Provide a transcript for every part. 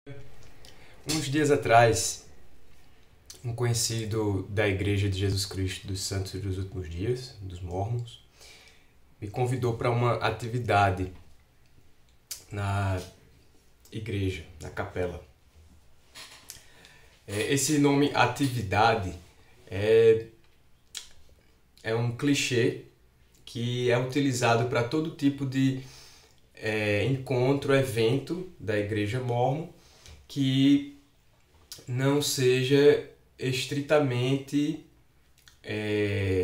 Uns dias atrás, um conhecido da Igreja de Jesus Cristo dos Santos dos Últimos Dias, dos Mormons, me convidou para uma atividade na igreja, na capela. Esse nome atividade é um clichê que é utilizado para todo tipo de encontro, evento da Igreja Mormon que não seja estritamente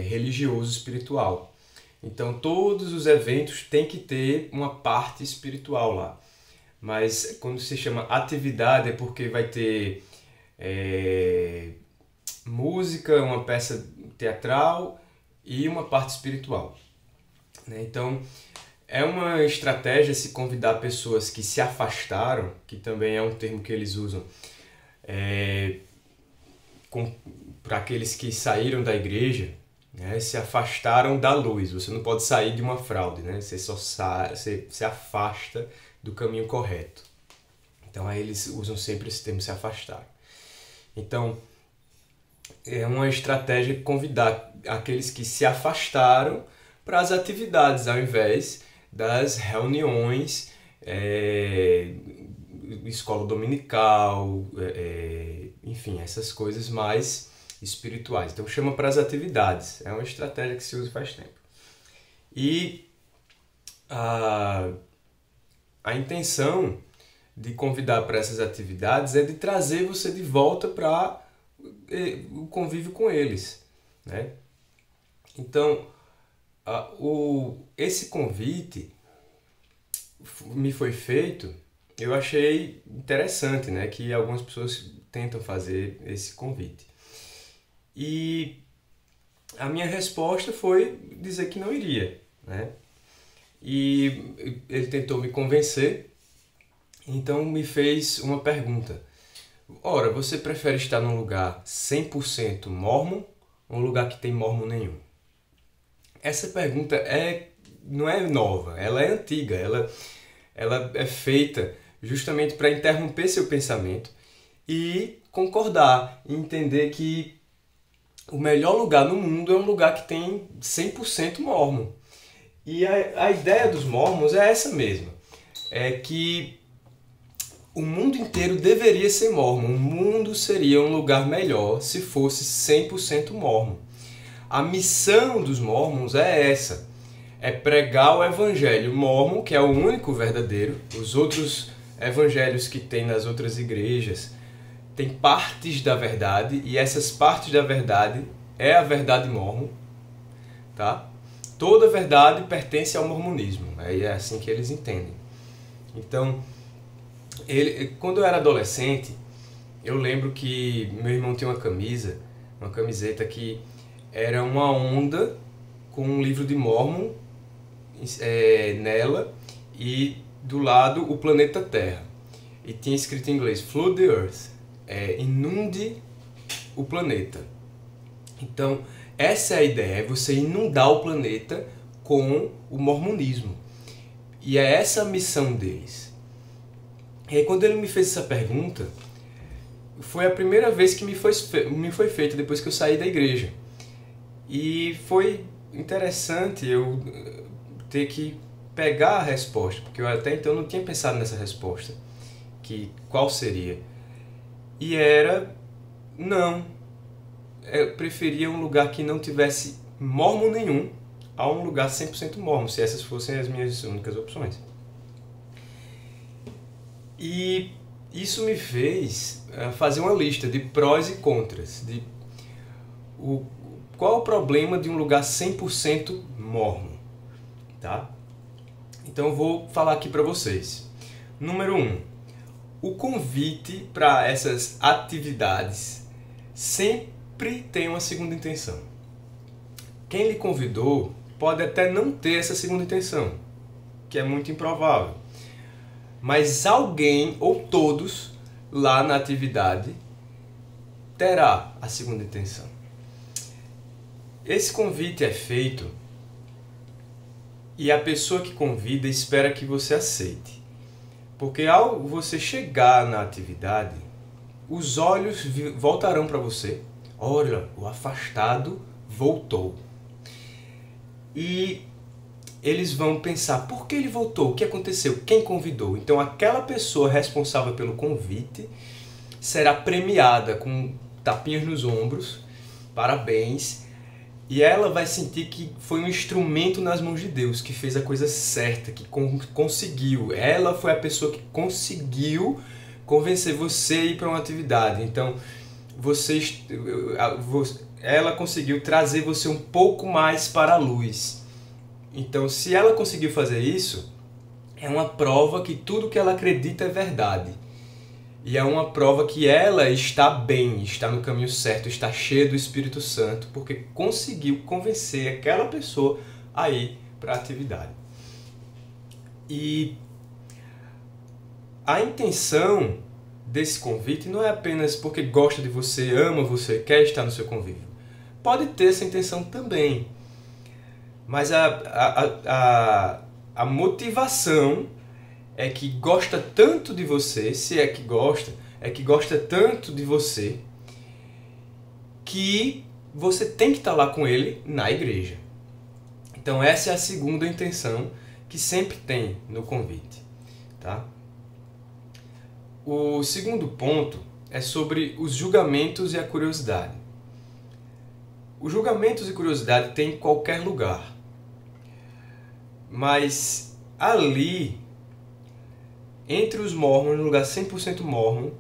religioso, espiritual. Então todos os eventos têm que ter uma parte espiritual lá. Mas quando se chama atividade é porque vai ter música, uma peça teatral e uma parte espiritual. Então é uma estratégia se convidar pessoas que se afastaram, que também é um termo que eles usam, para aqueles que saíram da igreja, né, se afastaram da luz. Você não pode sair de uma fraude, né? Você só você se afasta do caminho correto. Então aí eles usam sempre esse termo, se afastar. Então é uma estratégia convidar aqueles que se afastaram para as atividades, ao invés das reuniões, escola dominical, enfim, essas coisas mais espirituais. Então chama para as atividades, é uma estratégia que se usa faz tempo. E a intenção de convidar para essas atividades é de trazer você de volta para o convívio com eles, né? Então, esse convite me foi feito, eu achei interessante, né, que algumas pessoas tentam fazer esse convite. E a minha resposta foi dizer que não iria, né? E ele tentou me convencer, então me fez uma pergunta. Ora, você prefere estar num lugar 100% mormon ou um lugar que tem mormon nenhum? Essa pergunta não é nova, ela é antiga, ela é feita justamente para interromper seu pensamento e concordar, e entender que o melhor lugar no mundo é um lugar que tem 100% mormon. E a ideia dos mormons é essa mesma, é que o mundo inteiro deveria ser mormon, o mundo seria um lugar melhor se fosse 100% mormon. A missão dos mormons é essa, é pregar o evangelho mormon, que é o único verdadeiro. Os outros evangelhos que tem nas outras igrejas tem partes da verdade, e essas partes da verdade é a verdade mormon, tá? Toda verdade pertence ao mormonismo, é assim que eles entendem. Então, quando eu era adolescente, eu lembro que meu irmão tinha uma camiseta que era uma onda com um livro de Mormon nela, e do lado o planeta Terra. E tinha escrito em inglês, Flood the Earth, inunde o planeta. Então, essa é a ideia, é você inundar o planeta com o mormonismo. E é essa a missão deles. E aí, quando ele me fez essa pergunta, foi a primeira vez que me foi feita depois que eu saí da igreja. E foi interessante eu ter que pegar a resposta, porque eu até então não tinha pensado nessa resposta, que qual seria. E era, não, eu preferia um lugar que não tivesse mormon nenhum a um lugar 100% mormon, se essas fossem as minhas únicas opções. E isso me fez fazer uma lista de prós e contras, de qual o problema de um lugar 100% mormon, tá? Então eu vou falar aqui para vocês. Número 1. O convite para essas atividades sempre tem uma segunda intenção. Quem lhe convidou pode até não ter essa segunda intenção, que é muito improvável. Mas alguém ou todos lá na atividade terá a segunda intenção. Esse convite é feito e a pessoa que convida espera que você aceite. Porque ao você chegar na atividade, os olhos voltarão para você. Olha, o afastado voltou. E eles vão pensar, por que ele voltou? O que aconteceu? Quem convidou? Então aquela pessoa responsável pelo convite será premiada com tapinhas nos ombros, parabéns, e ela vai sentir que foi um instrumento nas mãos de Deus, que fez a coisa certa, que conseguiu. Ela foi a pessoa que conseguiu convencer você a ir para uma atividade. Então, ela conseguiu trazer você um pouco mais para a luz. Então, se ela conseguiu fazer isso, é uma prova que tudo que ela acredita é verdade. E é uma prova que ela está bem, está no caminho certo, está cheia do Espírito Santo, porque conseguiu convencer aquela pessoa a ir para a atividade. E a intenção desse convite não é apenas porque gosta de você, ama você, quer estar no seu convívio. Pode ter essa intenção também. Mas a motivação é que gosta tanto de você, se é que gosta tanto de você, que você tem que estar lá com ele na igreja. Então essa é a segunda intenção que sempre tem no convite. Tá? O segundo ponto é sobre os julgamentos e a curiosidade. Os julgamentos e curiosidade tem em qualquer lugar. Mas ali, entre os mormons, no lugar 100% mormon,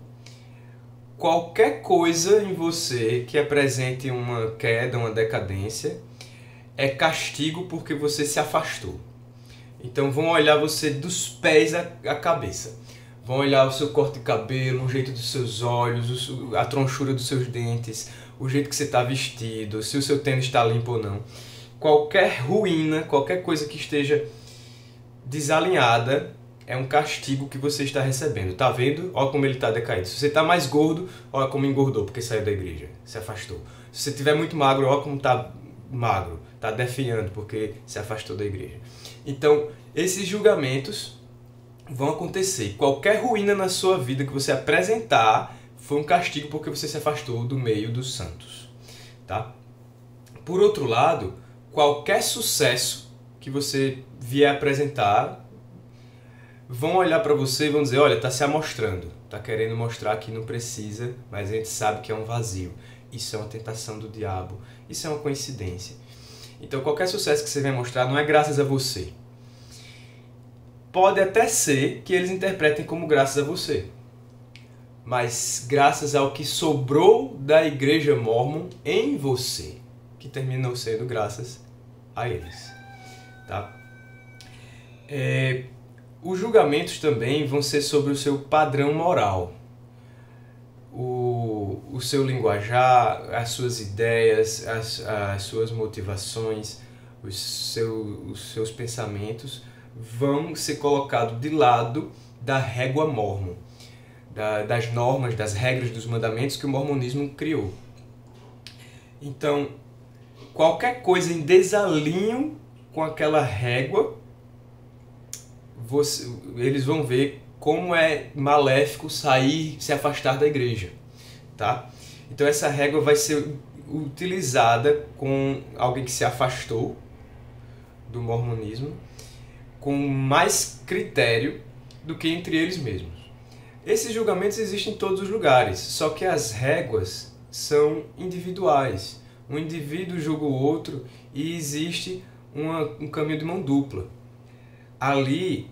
qualquer coisa em você que apresente uma queda, uma decadência, é castigo porque você se afastou. Então vão olhar você dos pés à cabeça. Vão olhar o seu corte de cabelo, o jeito dos seus olhos, a tronchura dos seus dentes, o jeito que você está vestido, se o seu tênis está limpo ou não. Qualquer ruína, qualquer coisa que esteja desalinhada é um castigo que você está recebendo. Tá vendo? Olha como ele está decaído. Se você está mais gordo, olha como engordou porque saiu da igreja, se afastou. Se você estiver muito magro, olha como está magro, está definhando porque se afastou da igreja. Então, esses julgamentos vão acontecer. Qualquer ruína na sua vida que você apresentar foi um castigo porque você se afastou do meio dos santos. Tá? Por outro lado, qualquer sucesso que você vier apresentar, vão olhar para você e vão dizer, olha, está se amostrando, está querendo mostrar que não precisa, mas a gente sabe que é um vazio. Isso é uma tentação do diabo, isso é uma coincidência. Então qualquer sucesso que você venha mostrar não é graças a você. Pode até ser que eles interpretem como graças a você, mas graças ao que sobrou da igreja mormon em você, que terminou sendo graças a eles. Tá? Os julgamentos também vão ser sobre o seu padrão moral, o seu linguajar, as suas ideias, as suas motivações, os seus pensamentos vão ser colocados de lado da régua mormon, das normas, das regras, dos mandamentos que o mormonismo criou. Então, qualquer coisa em desalinho com aquela régua, eles vão ver como é maléfico se afastar da igreja. Tá? Então essa régua vai ser utilizada com alguém que se afastou do mormonismo, com mais critério do que entre eles mesmos. Esses julgamentos existem em todos os lugares, só que as réguas são individuais. Um indivíduo julga o outro e existe um caminho de mão dupla. Ali,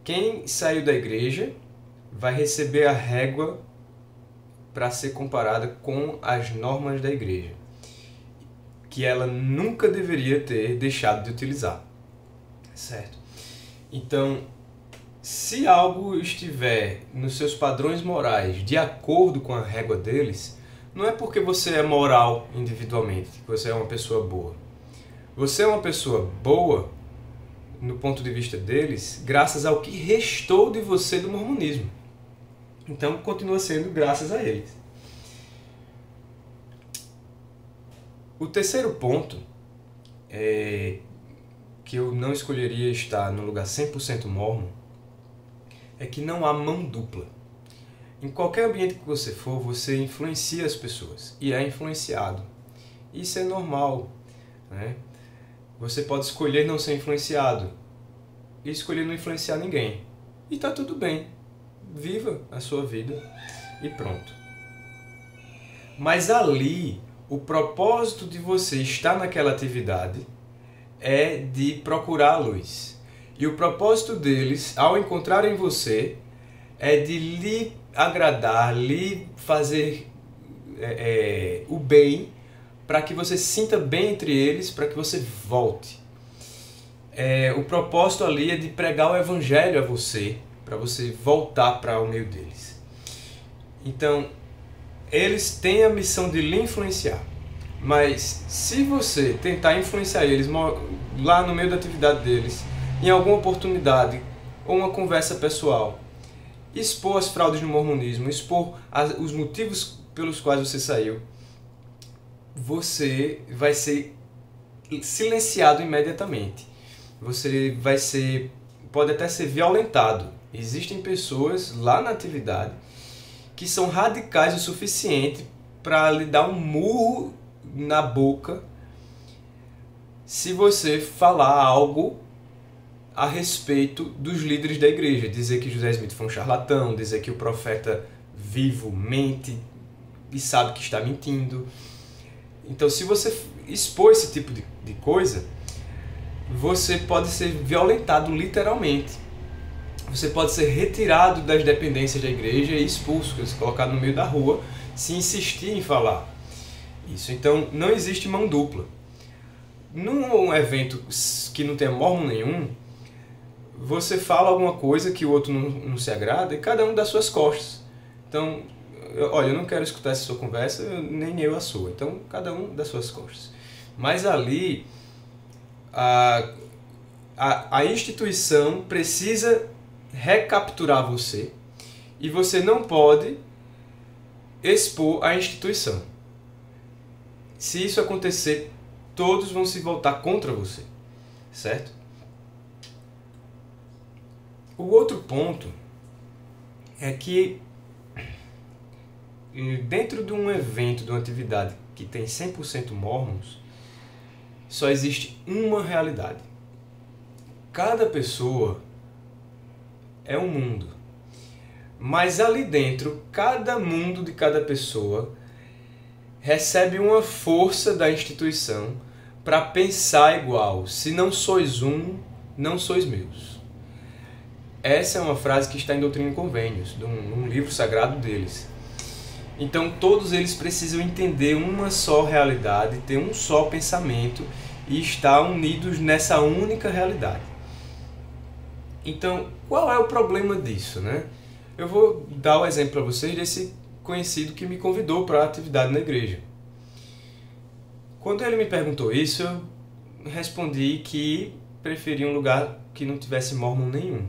quem saiu da igreja vai receber a régua para ser comparada com as normas da igreja, que ela nunca deveria ter deixado de utilizar. Certo? Então, se algo estiver nos seus padrões morais de acordo com a régua deles, não é porque você é moral individualmente, que você é uma pessoa boa. Você é uma pessoa boa, no ponto de vista deles, graças ao que restou de você do mormonismo. Então, continua sendo graças a eles. O terceiro ponto, que eu não escolheria estar no lugar 100% mormon, é que não há mão dupla. Em qualquer ambiente que você for, você influencia as pessoas e é influenciado. Isso é normal, né? Você pode escolher não ser influenciado e escolher não influenciar ninguém. E tá tudo bem. Viva a sua vida e pronto. Mas ali, o propósito de você estar naquela atividade é de procurar a luz. E o propósito deles, ao encontrarem você, é de lhe agradar, lhe fazer o bem, para que você se sinta bem entre eles, para que você volte. O propósito ali é de pregar o evangelho a você, para você voltar para o meio deles. Então, eles têm a missão de lhe influenciar. Mas se você tentar influenciar eles lá no meio da atividade deles, em alguma oportunidade ou uma conversa pessoal, expor as fraudes no mormonismo, expor os motivos pelos quais você saiu, você vai ser silenciado imediatamente. Você pode até ser violentado. Existem pessoas lá na atividade que são radicais o suficiente para lhe dar um murro na boca se você falar algo a respeito dos líderes da igreja. Dizer que José Smith foi um charlatão, dizer que o profeta vivo mente e sabe que está mentindo. Então, se você expor esse tipo de coisa, você pode ser violentado literalmente. Você pode ser retirado das dependências da igreja e expulso, colocado no meio da rua, se insistir em falar isso. Então, não existe mão dupla. Num evento que não tem mormon nenhum, você fala alguma coisa que o outro não se agrada e cada um dá suas costas. Então, olha, eu não quero escutar essa sua conversa, nem eu a sua. Então, cada um dá suas costas. Mas ali, a instituição precisa recapturar você e você não pode expor a instituição. Se isso acontecer, todos vão se voltar contra você, certo? O outro ponto é que dentro de um evento, de uma atividade que tem 100% mormons, só existe uma realidade. Cada pessoa é um mundo. Mas ali dentro, cada mundo de cada pessoa recebe uma força da instituição para pensar igual. Se não sois um, não sois meus. Essa é uma frase que está em Doutrina e Convênios, num livro sagrado deles. Então todos eles precisam entender uma só realidade, ter um só pensamento e estar unidos nessa única realidade. Então, qual é o problema disso, né? Eu vou dar o exemplo para vocês desse conhecido que me convidou para a atividade na igreja. Quando ele me perguntou isso, eu respondi que preferia um lugar que não tivesse mormon nenhum.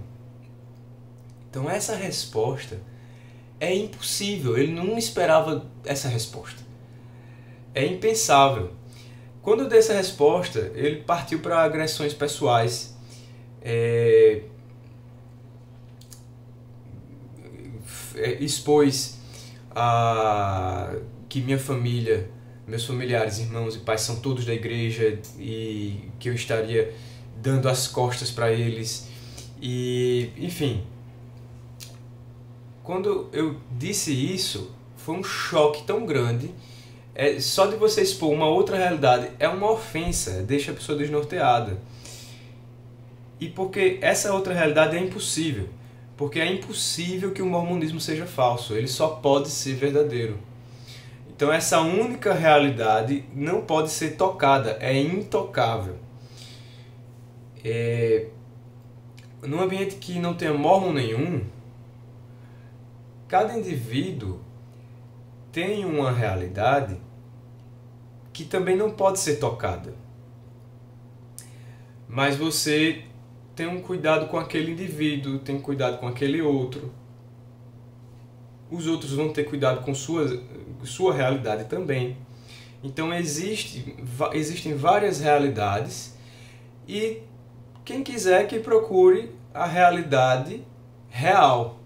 Então essa resposta é impossível, ele não esperava essa resposta. É impensável. Quando eu dei essa resposta, ele partiu para agressões pessoais, expôs que minha família, meus familiares, irmãos e pais são todos da igreja e que eu estaria dando as costas para eles. E, enfim, quando eu disse isso, foi um choque tão grande. Só de você expor uma outra realidade é uma ofensa, deixa a pessoa desnorteada. E porque essa outra realidade é impossível. Porque é impossível que o mormonismo seja falso, ele só pode ser verdadeiro. Então essa única realidade não pode ser tocada, é intocável. Num ambiente que não tenha mormon nenhum, cada indivíduo tem uma realidade que também não pode ser tocada. Mas você tem um cuidado com aquele indivíduo, tem cuidado com aquele outro. Os outros vão ter cuidado com sua realidade também. Então existem várias realidades e quem quiser que procure a realidade real,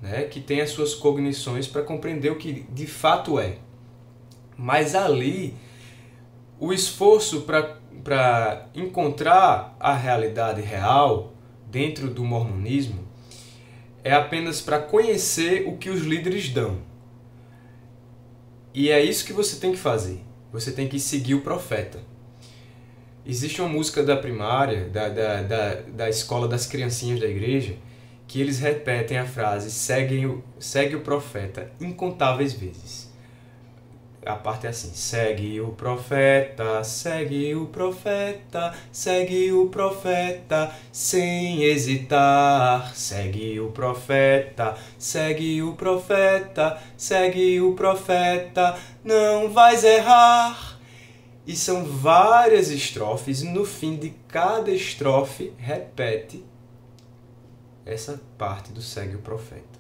né? Que tem as suas cognições para compreender o que de fato é. Mas ali, o esforço para encontrar a realidade real dentro do mormonismo é apenas para conhecer o que os líderes dão. E é isso que você tem que fazer. Você tem que seguir o profeta. Existe uma música da primária, da escola das criancinhas da igreja, que eles repetem a frase segue o profeta incontáveis vezes. A parte é assim: segue o profeta, segue o profeta, segue o profeta, sem hesitar. Segue o profeta, segue o profeta, segue o profeta, não vais errar. E são várias estrofes, e no fim de cada estrofe repete essa parte do segue o profeta.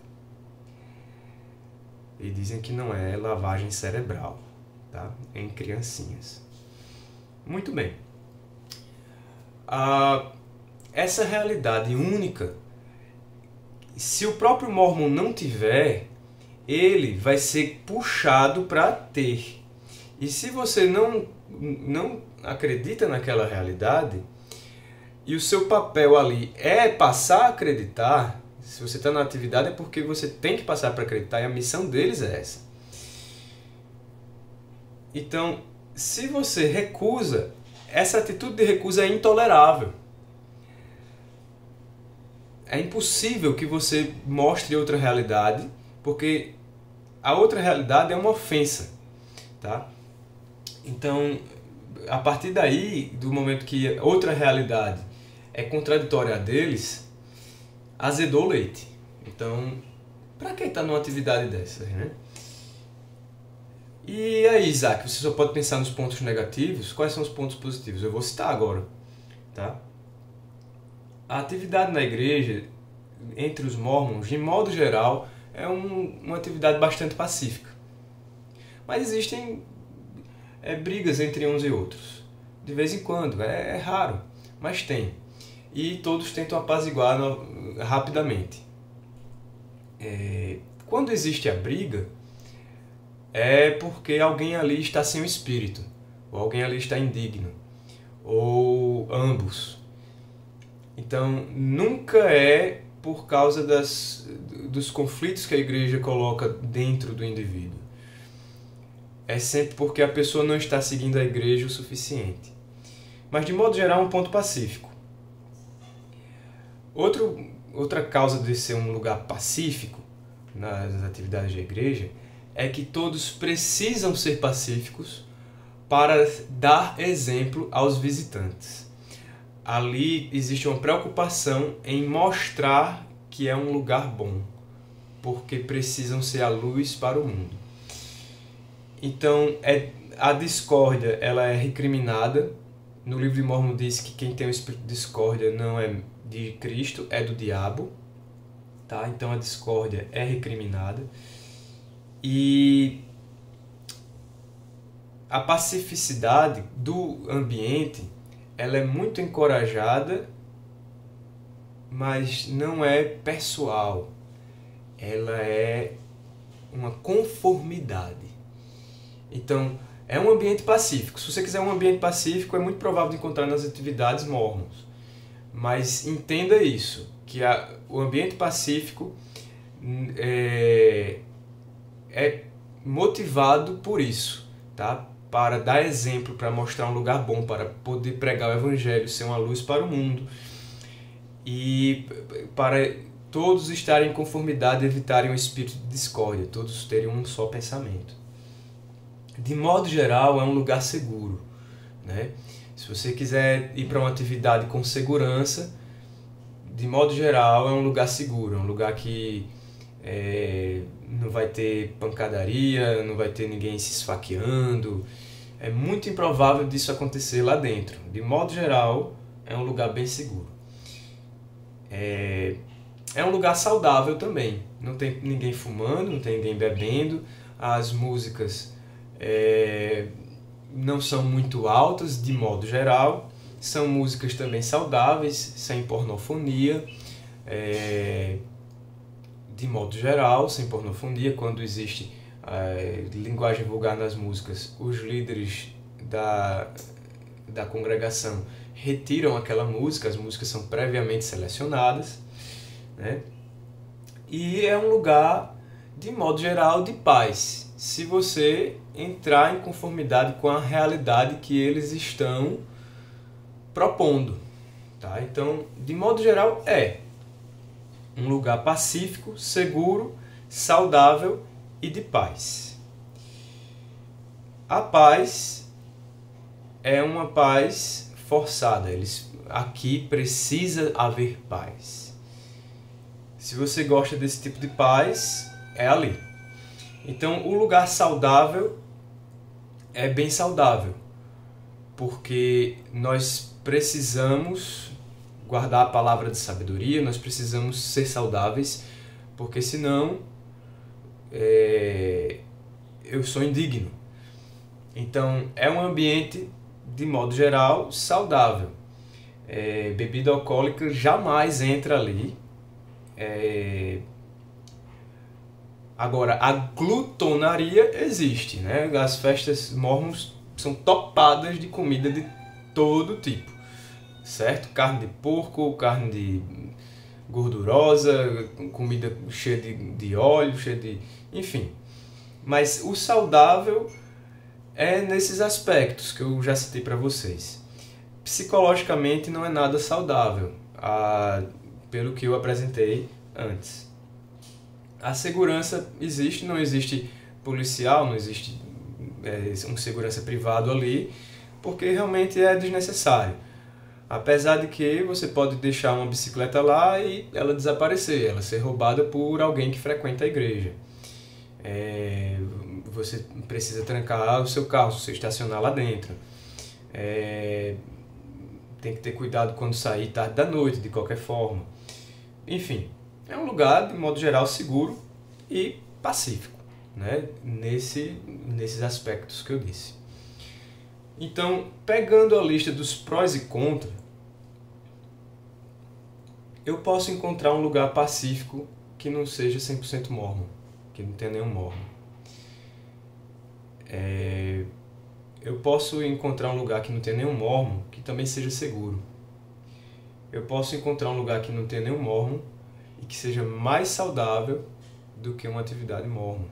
E dizem que não é lavagem cerebral, tá? Em criancinhas. Muito bem. Essa realidade única, se o próprio Mormon não tiver, ele vai ser puxado para ter. E se você não acredita naquela realidade, e o seu papel ali é passar a acreditar, se você está na atividade é porque você tem que passar para acreditar, e a missão deles é essa. Então, se você recusa, essa atitude de recusa é intolerável. É impossível que você mostre outra realidade, porque a outra realidade é uma ofensa, tá? Então, a partir daí, do momento que outra realidade é contraditória a deles, azedou o leite. Então, para que estar numa atividade dessas, né? E aí, Isaac, você só pode pensar nos pontos negativos? Quais são os pontos positivos? Eu vou citar agora, tá? A atividade na igreja, entre os mormons, de modo geral, é uma atividade bastante pacífica. Mas existem brigas entre uns e outros. De vez em quando, é raro, mas tem. E todos tentam apaziguar rapidamente. Quando existe a briga, é porque alguém ali está sem o espírito, ou alguém ali está indigno, ou ambos. Então, nunca é por causa dos conflitos que a igreja coloca dentro do indivíduo. É sempre porque a pessoa não está seguindo a igreja o suficiente. Mas, de modo geral, é um ponto pacífico. Outra causa de ser um lugar pacífico nas atividades da igreja é que todos precisam ser pacíficos para dar exemplo aos visitantes. Ali existe uma preocupação em mostrar que é um lugar bom, porque precisam ser a luz para o mundo. Então, a discórdia ela é recriminada. No livro de Mormon diz que quem tem o espírito de discórdia não é de Cristo, é do diabo. Tá? Então a discórdia é recriminada. E a pacificidade do ambiente ela é muito encorajada, mas não é pessoal. Ela é uma conformidade. Então, é um ambiente pacífico. Se você quiser um ambiente pacífico, é muito provável de encontrar nas atividades mormons. Mas entenda isso, que o ambiente pacífico é motivado por isso, tá? Para dar exemplo, para mostrar um lugar bom, para poder pregar o evangelho, ser uma luz para o mundo e para todos estarem em conformidade e evitarem o espírito de discórdia, todos terem um só pensamento. De modo geral, é um lugar seguro, né? Se você quiser ir para uma atividade com segurança, de modo geral, é um lugar seguro, é um lugar que não vai ter pancadaria, não vai ter ninguém se esfaqueando. É muito improvável disso acontecer lá dentro. De modo geral, é um lugar bem seguro. É um lugar saudável também. Não tem ninguém fumando, não tem ninguém bebendo. As músicas não são muito altas, de modo geral. São músicas também saudáveis, sem pornofonia. De modo geral, sem pornofonia, quando existe linguagem vulgar nas músicas, os líderes da congregação retiram aquela música, as músicas são previamente selecionadas, né? E é um lugar, de modo geral, de paz, se você entrar em conformidade com a realidade que eles estão propondo, tá? Então, de modo geral, é um lugar pacífico, seguro, saudável e de paz. A paz é uma paz forçada. Aqui precisa haver paz. Se você gosta desse tipo de paz, é ali. Então, o lugar saudável é bem saudável, porque nós precisamos guardar a palavra de sabedoria, nós precisamos ser saudáveis, porque senão eu sou indigno. Então, é um ambiente, de modo geral, saudável. Bebida alcoólica jamais entra ali. Agora, a glutonaria existe, né? As festas mormons são topadas de comida de todo tipo, certo? Carne de porco, carne de gordurosa, comida cheia de óleo, cheia de... enfim. Mas o saudável é nesses aspectos que eu já citei para vocês. Psicologicamente não é nada saudável, pelo que eu apresentei antes. A segurança existe, não existe policial, não existe um segurança privado ali, porque realmente é desnecessário. Apesar de que você pode deixar uma bicicleta lá e ela desaparecer, ela ser roubada por alguém que frequenta a igreja. Você precisa trancar o seu carro, se você estacionar lá dentro. Tem que ter cuidado quando sair tarde da noite, de qualquer forma. Enfim, é um lugar, de modo geral, seguro e pacífico, né? Nesses aspectos que eu disse. Então, pegando a lista dos prós e contras, eu posso encontrar um lugar pacífico que não seja 100% mormon, que não tenha nenhum mormon. Eu posso encontrar um lugar que não tenha nenhum mormon que também seja seguro. Eu posso encontrar um lugar que não tenha nenhum mormon e que seja mais saudável do que uma atividade mormon.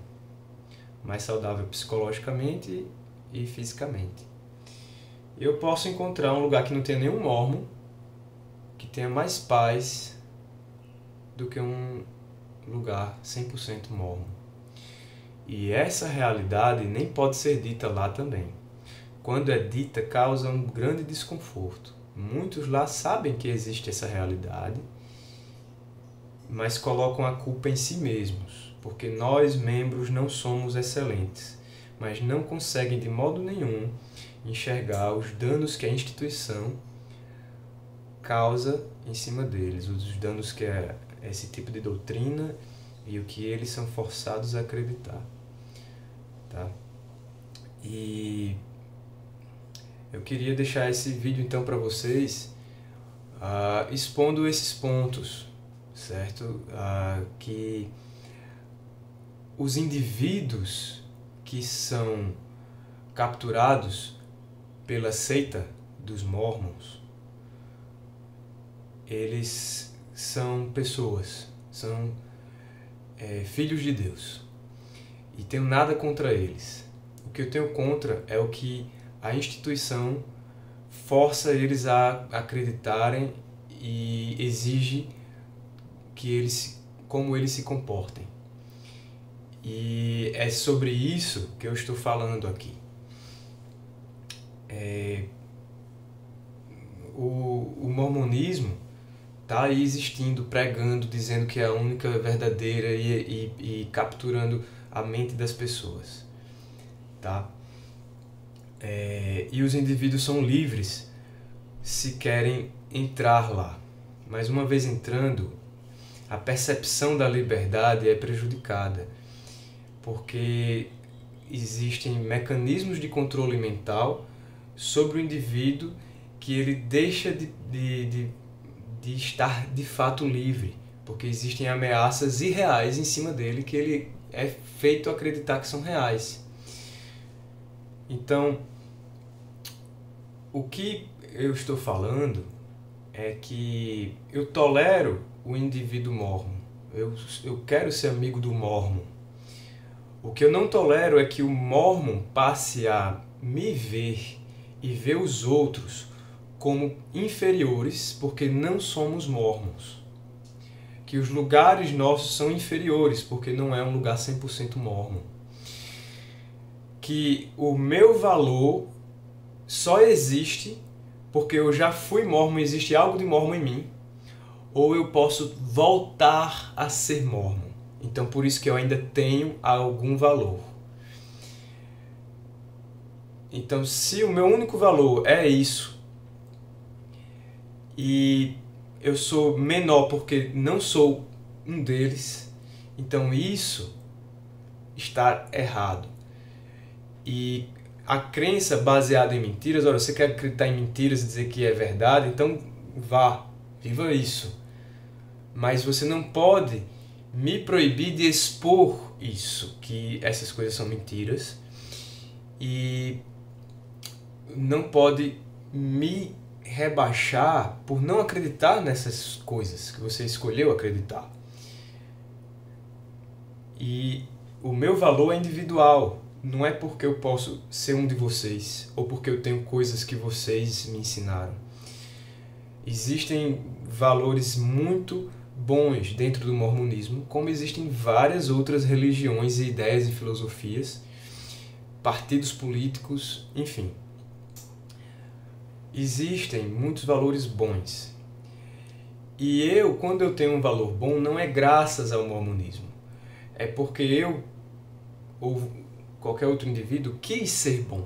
Mais saudável psicologicamente e fisicamente. Eu posso encontrar um lugar que não tenha nenhum mormon, que tenha mais paz do que um lugar 100% mormon. E essa realidade nem pode ser dita lá também. Quando é dita, causa um grande desconforto. Muitos lá sabem que existe essa realidade, mas colocam a culpa em si mesmos, porque nós, membros, não somos excelentes, mas não conseguem de modo nenhum enxergar os danos que a instituição causa em cima deles, os danos que é esse tipo de doutrina e o que eles são forçados a acreditar. Tá? E eu queria deixar esse vídeo então para vocês expondo esses pontos, certo? Que os indivíduos que são capturados pela seita dos Mormons, eles são pessoas, são filhos de Deus. E tenho nada contra eles. O que eu tenho contra é o que a instituição força eles a acreditarem e exige como eles se comportem. E é sobre isso que eu estou falando aqui. O mormonismo está aí existindo, pregando, dizendo que é a única verdadeira e capturando a mente das pessoas. Tá? E os indivíduos são livres se querem entrar lá. Mas uma vez entrando, a percepção da liberdade é prejudicada, porque existem mecanismos de controle mental sobre o indivíduo que ele deixa de estar de fato livre, porque existem ameaças irreais em cima dele que ele é feito acreditar que são reais. Então, o que eu estou falando é que eu tolero o indivíduo mormon. Eu quero ser amigo do mormon. O que eu não tolero é que o mormon passe a me ver e ver os outros como inferiores porque não somos mormons. Que os lugares nossos são inferiores porque não é um lugar 100% mormon. Que o meu valor só existe porque eu já fui mormon, existe algo de mormon em mim, ou eu posso voltar a ser mormon. Então por isso que eu ainda tenho algum valor. Então se o meu único valor é isso, e eu sou menor porque não sou um deles, então isso está errado. E a crença baseada em mentiras, olha, você quer acreditar em mentiras e dizer que é verdade, então vá, viva isso. Mas você não pode me proibir de expor isso, que essas coisas são mentiras, e não pode me rebaixar por não acreditar nessas coisas que você escolheu acreditar. E o meu valor é individual. Não é porque eu posso ser um de vocês ou porque eu tenho coisas que vocês me ensinaram. Existem valores muito bons dentro do mormonismo, como existem várias outras religiões e ideias e filosofias, partidos políticos, enfim. Existem muitos valores bons. E quando eu tenho um valor bom, não é graças ao mormonismo. É porque eu ou qualquer outro indivíduo quis ser bom.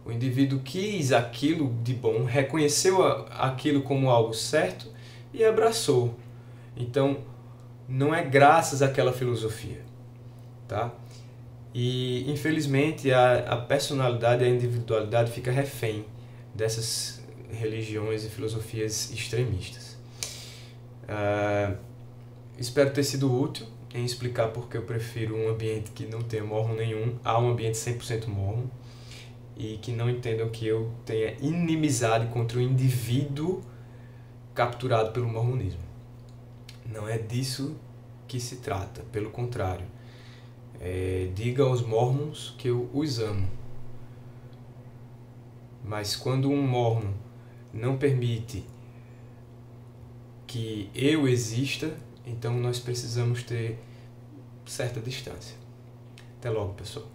O indivíduo quis aquilo de bom, reconheceu aquilo como algo certo e abraçou. Então, não é graças àquela filosofia, tá? E, infelizmente, a personalidade e a individualidade fica refém dessas religiões e filosofias extremistas. Espero ter sido útil em explicar porque eu prefiro um ambiente que não tenha mormon nenhum a um ambiente 100% mormon, e que não entendam que eu tenha inimizade contra o indivíduo capturado pelo mormonismo. Não é disso que se trata, pelo contrário. Diga aos mormons que eu os amo. Mas quando um mormon não permite que eu exista, então nós precisamos ter certa distância. Até logo, pessoal.